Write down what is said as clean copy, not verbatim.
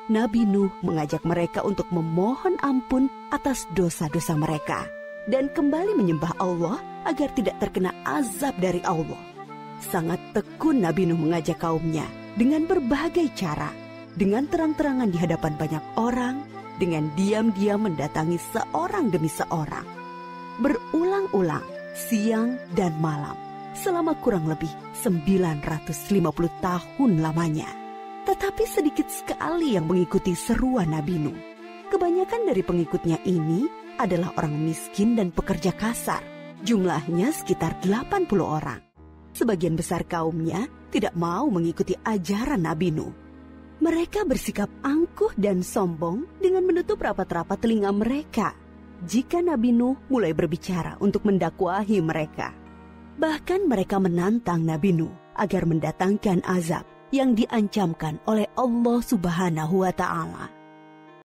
Nabi Nuh mengajak mereka untuk memohon ampun atas dosa-dosa mereka dan kembali menyembah Allah agar tidak terkena azab dari Allah. Sangat tekun Nabi Nuh mengajak kaumnya dengan berbagai cara, dengan terang-terangan di hadapan banyak orang, dengan diam-diam mendatangi seorang demi seorang. Berulang-ulang, siang dan malam, selama kurang lebih 950 tahun lamanya. Tetapi sedikit sekali yang mengikuti seruan Nabi Nuh. Kebanyakan dari pengikutnya ini adalah orang miskin dan pekerja kasar. Jumlahnya sekitar 80 orang. Sebagian besar kaumnya tidak mau mengikuti ajaran Nabi Nuh. Mereka bersikap angkuh dan sombong dengan menutup rapat-rapat telinga mereka jika Nabi Nuh mulai berbicara untuk mendakwahi mereka. Bahkan mereka menantang Nabi Nuh agar mendatangkan azab yang diancamkan oleh Allah Subhanahu wa Ta'ala.